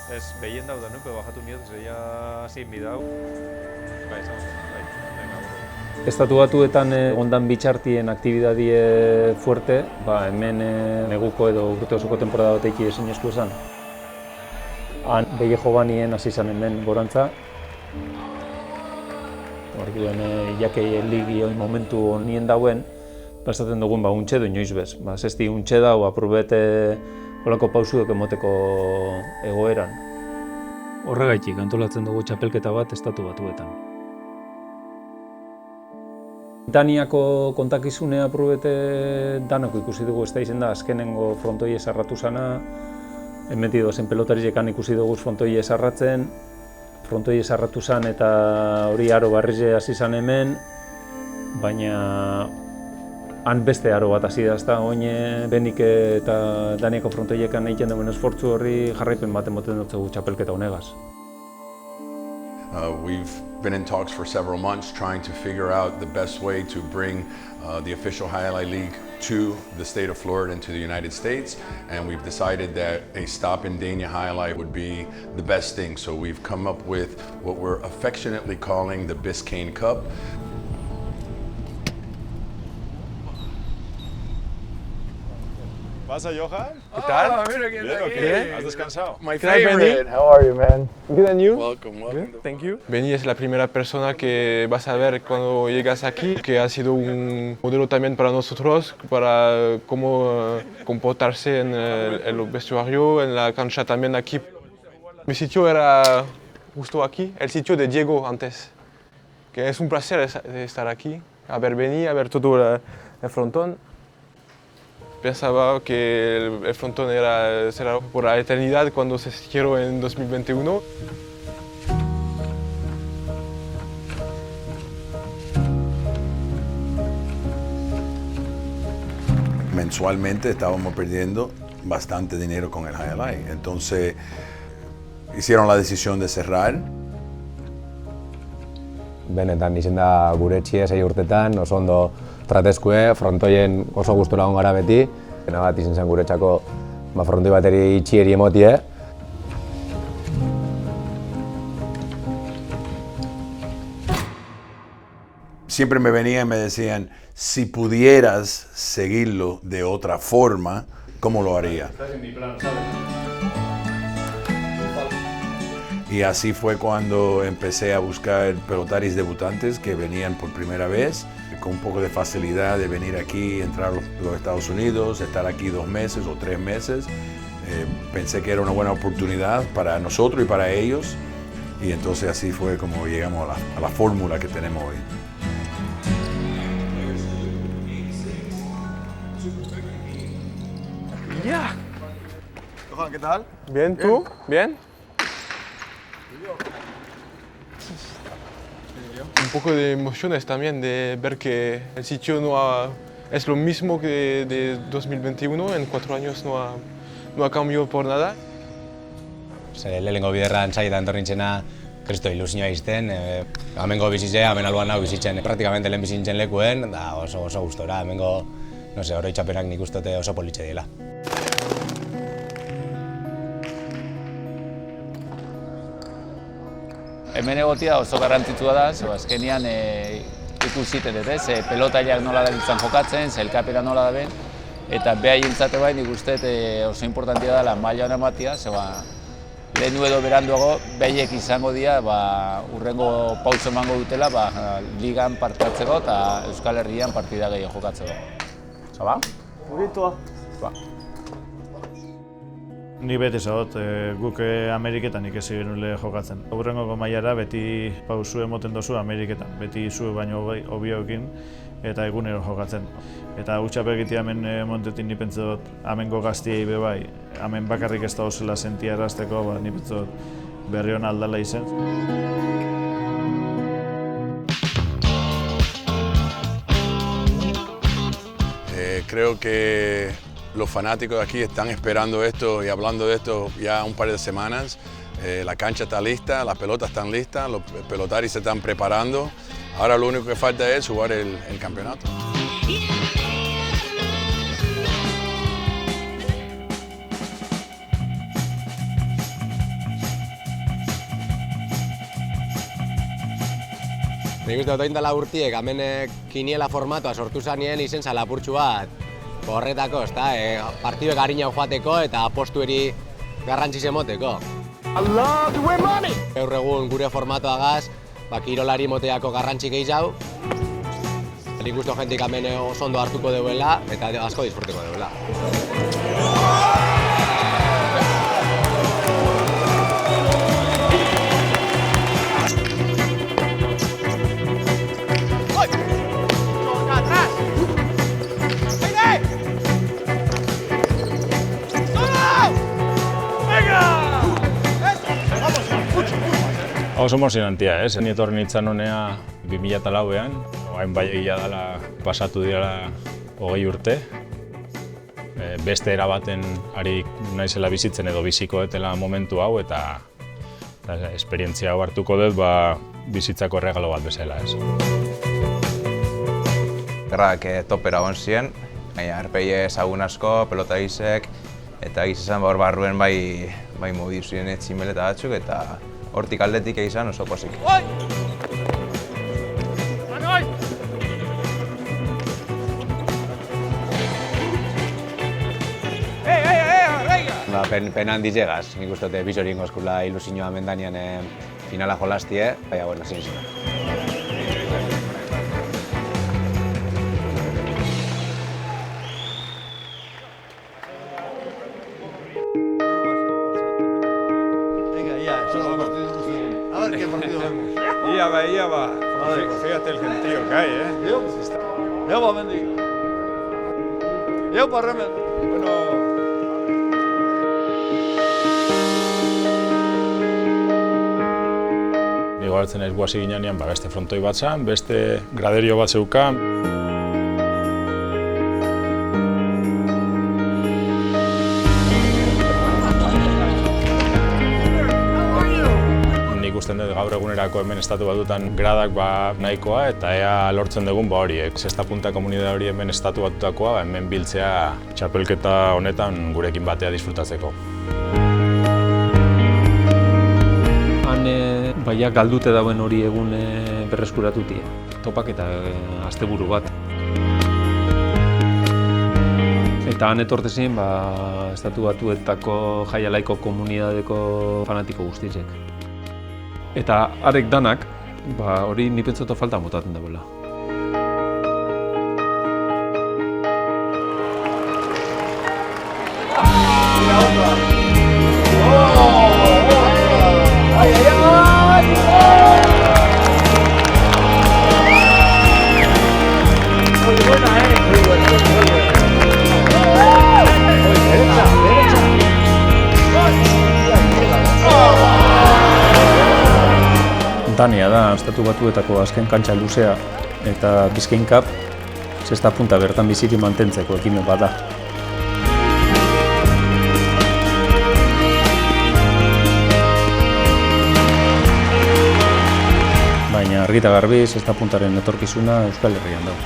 Ez, behien dauda, nupe bajatu niot, zeia zin bidau. Bai, venga, buru. Estatu Batuetan ondan bitxartien aktibidadie fuerte, hemen neguko edo urte osoko temporada bateiki ezin esku esan. Han bege jo banien hasi izan hemen gorantza. Orduen jakei ligi momentu honien dauen, esaten dugun untxe du inoiz bez. Zesti untxe dau apurbete holako pausuek emoteko egoeran. Horregaitik antolatzen dugu txapelketa bat Estatu Batuetan. Daniako kontakizunea apurbete danako ikusi dugu ez da izen da azkenengo frontoi esarratu zana. Emeti dozen pelotarizekan ikusi dugu frontoi esarratzen. Frontoi esarratu zan eta hori aro barrize hasi zan hemen, baina han beste aro bat hasi da, ezta oine Benik eta Daniako frontoiekan egiten duen esfortzu horri jarraipen bat emoten dutzugu txapelketa honegaz. We've been in talks for several months trying to figure out the best way to bring the official Highlight League to the state of Florida and to the United States, and we've decided that a stop in Dania Highlight would be the best thing. So we've come up with what we're affectionately calling the Biscayne Cup. ¿Pasa, Johan? ¿Qué tal? Ah, mira quién está aquí. ¿Has descansado? My Can I, Benny? favorite. How are you, man? Good and you? Welcome, welcome. Good, thank you. Benny es la primera persona que vas a ver cuando llegas aquí, que ha sido un modelo también para nosotros, para cómo comportarse en el vestuario, en la cancha también aquí. Mi sitio era justo aquí, el sitio de Diego antes, que es un placer estar aquí, a ver Benny, a ver todo el frontón. Pensaba que el frontón será por la eternidad cuando se cierre en 2021. Mensualmente estábamos perdiendo bastante dinero con el Highlight, entonces hicieron la decisión de cerrar. Benetan izen da gure etxie 6 urtetan, oso ondo tratezkue, frontoien oso gustura egon gara beti. Pena bat izen zen guretzako frontoi bateri itxieri emotie. Siempre me venían y me decían, si pudieras seguirlo de otra forma, ¿cómo lo haría? Y así fue cuando empecé a buscar pelotaris debutantes que venían por primera vez, con un poco de facilidad de venir aquí, entrar a los Estados Unidos, estar aquí 2 meses o 3 meses. Pensé que era una buena oportunidad para nosotros y para ellos, y entonces así fue como llegamos a la fórmula que tenemos hoy. ¡Ya! Johan, ¿qué tal? Bien, ¿tú? ¿Bien? Un poco de emociones también de ver que el sitio es lo mismo que de 2021, en 4 años no ha cambiado por nada. Lehenengo biderran saietan torrintzena kristo ilusioa izten, hemengo bizitzea, hemen alboan hau bizitzen, praktikamente lehen bizitzen lekuen, da oso gustora, hemengo, oroitzapenak nik ustote oso politxe dela. Hemen egotia oso garrantzitsua da, azkenean ikusiten dut, pelotaileak nola da ditzen jokatzen, zailkapera nola da ben, eta behaientzate bai nik uste oso importantia dela maila hona ematia, lehendu edo beranduago behaiek izango dira urrengo pauso emango dutela ligan partatzeko eta Euskal Herrian partida gehiago jokatzeko. Zaba? Mugito. Ni beti zagot, guk Ameriketan ikasi genule jokatzen. Hurrengoko mailara beti pausu emoten dozu Ameriketan, beti zu baino hobioekin eta egunero jokatzen. Eta utxapegitia hemen montetin nipentze dut, hemengo gaztiei be bai, hemen bakarrik ez da osela sentia erazteko, nipentze dut berri hona aldala izen. Creo que los fanáticos de aquí están esperando esto y hablando de esto ya un par de semanas. La cancha está lista, las pelotas están listas, los pelotaris se están preparando. Ahora lo único que falta es jugar el campeonato. Nik uste dut oindala urtiek, hemen kiniela formatoa sortu zanien izen lapurtxu bat horretako, ezta? Partiduek harina joateko eta apostueri garrantziz emoteko. Gaur egun gure formatoagaz, kirolari moteako garrantzik gehiago. Nik uste jentik hemen oso ondo hartuko deuela eta asko disfruteko deuela. Oso emozionantia, Ni etorri nintzen honea 2004an, hain bai egia dela pasatu direla 20 urte. Beste erabaten ari naizela bizitzen edo bizikoetela momentu hau eta esperientzia hau hartuko dut bizitzako erregalo bat bezala. Gerrak topera egon ziren, RPI ezagun asko, pelota gizek, eta gizizan hor barruen bai mobidu ziren tximeleta batzuk eta hortik aldetik egizan oso pozik. Pena handiz egaz, nik uste dute bizori ingozkula ilusioa mendanean finala jolastie, baina bueno, zin. A ver qué partido vemos. Ya va. Fíjate el gentío que hay, Ya va, Mendy. Ya va, Remen. Bueno. Nigo hartzen naiz guazi ginean, beste frontoi bat zan, beste graderio bat zeukan. Nik usten dut gaur egunerako hemen estatu batutan gradak nahikoa eta ea lortzen dugun horiek. Sexta punta komunidade hori hemen estatu batutakoa hemen biltzea txapelketa honetan gurekin batea disfrutatzeko. Baina galdute dauen hori egun berreskuratutie. Topak eta asteburu bat. Eta han etortezin estatu batuetako jaialaiko komunidadeko fanatiko guztitzek. Eta harek danak, hori ni pentsoto falta motaten dagoela. Dania da, estatu batuetako azken kantxa luzea eta Bizkain Cup sexta punta bertan bizirik mantentzeko ekimen bat da. Baina argi eta garbi sexta puntaren etorkizuna Euskal Herrian dago.